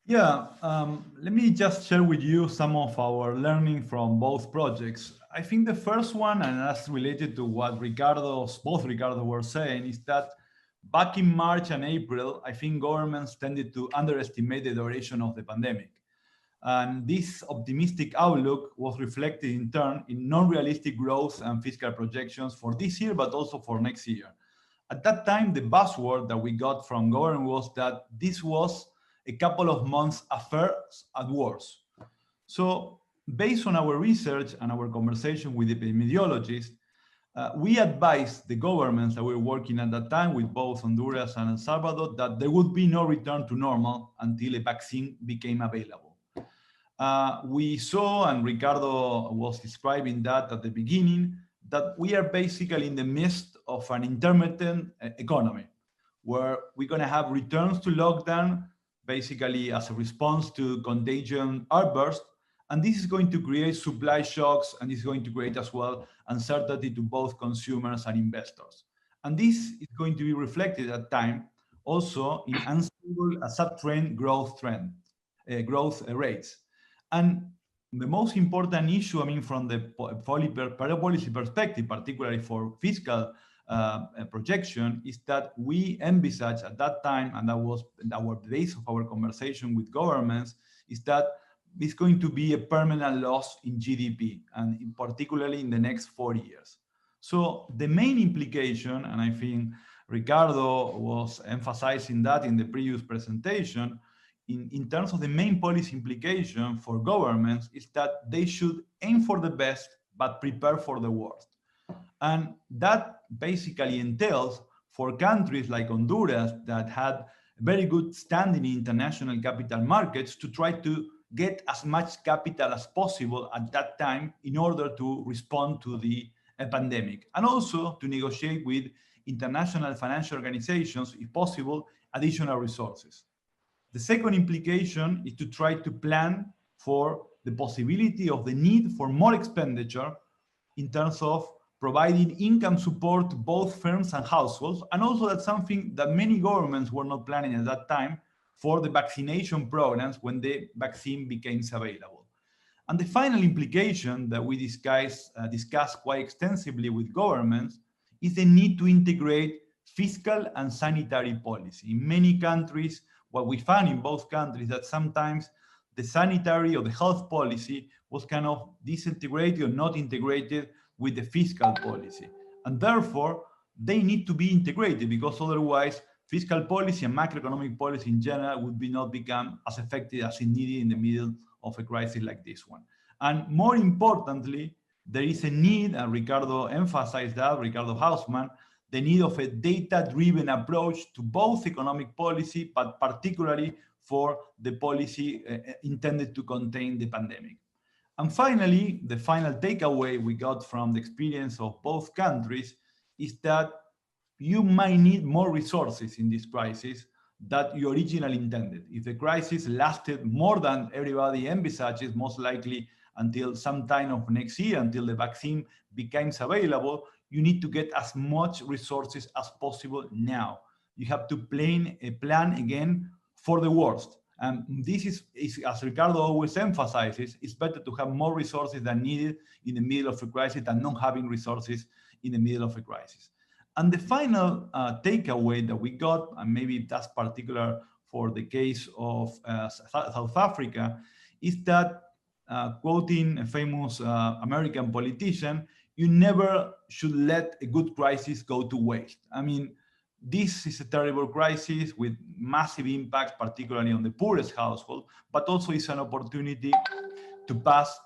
Yeah, let me just share with you some of our learning from both projects. I think the first one, and that's related to what both Ricardo were saying, is that back in March and April, I think governments tended to underestimate the duration of the pandemic. And this optimistic outlook was reflected in turn in non-realistic growth and fiscal projections for this year, but also for next year. At that time, the buzzword that we got from government was that this was a couple of months affairs at worst. So based on our research and our conversation with epidemiologists, we advised the governments that were working at that time with both Honduras and El Salvador that there would be no return to normal until a vaccine became available. We saw, and Ricardo was describing that at the beginning, that we are basically in the midst of an intermittent economy where we're going to have returns to lockdown basically as a response to contagion outburst. And this is going to create supply shocks, and it's going to create as well uncertainty to both consumers and investors. And this is going to be reflected at time also in unstable sub-trend growth rates. And the most important issue, I mean, from the policy perspective, particularly for fiscal projection, is that we envisage at that time, and that was our base of our conversation with governments, is that it's going to be a permanent loss in GDP, and particularly in the next 4 years. So the main implication, and I think Ricardo was emphasizing that in the previous presentation, in terms of the main policy implication for governments, is that they should aim for the best, but prepare for the worst. And that basically entails for countries like Honduras that had very good standing in international capital markets to try to get as much capital as possible at that time in order to respond to the pandemic, and also to negotiate with international financial organizations, if possible, additional resources. The second implication is to try to plan for the possibility of the need for more expenditure in terms of providing income support to both firms and households, and also that's something that many governments were not planning at that time for the vaccination programs when the vaccine became available. And the final implication that we discussed quite extensively with governments is the need to integrate fiscal and sanitary policy. In many countries, what we found in both countries that sometimes the sanitary or the health policy was kind of disintegrated or not integrated with the fiscal policy. And therefore, they need to be integrated because otherwise fiscal policy and macroeconomic policy in general would not become as effective as it needed in the middle of a crisis like this one. And more importantly, there is a need, and Ricardo emphasized that, Ricardo Hausmann, the need of a data-driven approach to both economic policy, but particularly for the policy intended to contain the pandemic. And finally, the final takeaway we got from the experience of both countries is that you might need more resources in this crisis that you originally intended. If the crisis lasted more than everybody envisages, most likely until sometime of next year, until the vaccine becomes available, you need to get as much resources as possible now. You have to plan again for the worst. And this is, as Ricardo always emphasizes, it's better to have more resources than needed in the middle of a crisis than not having resources in the middle of a crisis. And the final takeaway that we got, and maybe that's particular for the case of South Africa, is that, quoting a famous American politician, you never should let a good crisis go to waste. I mean, this is a terrible crisis with massive impacts, particularly on the poorest household, but also it's an opportunity to pass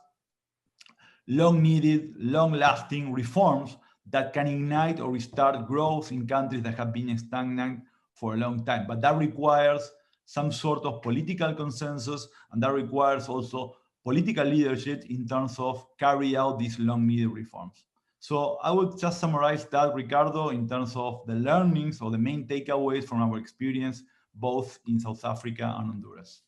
long-needed, long-lasting reforms that can ignite or restart growth in countries that have been stagnant for a long time. But that requires some sort of political consensus, and that requires also political leadership in terms of carry out these long-needed reforms. So I would just summarize that, Ricardo, in terms of the learnings or the main takeaways from our experience, both in South Africa and Honduras.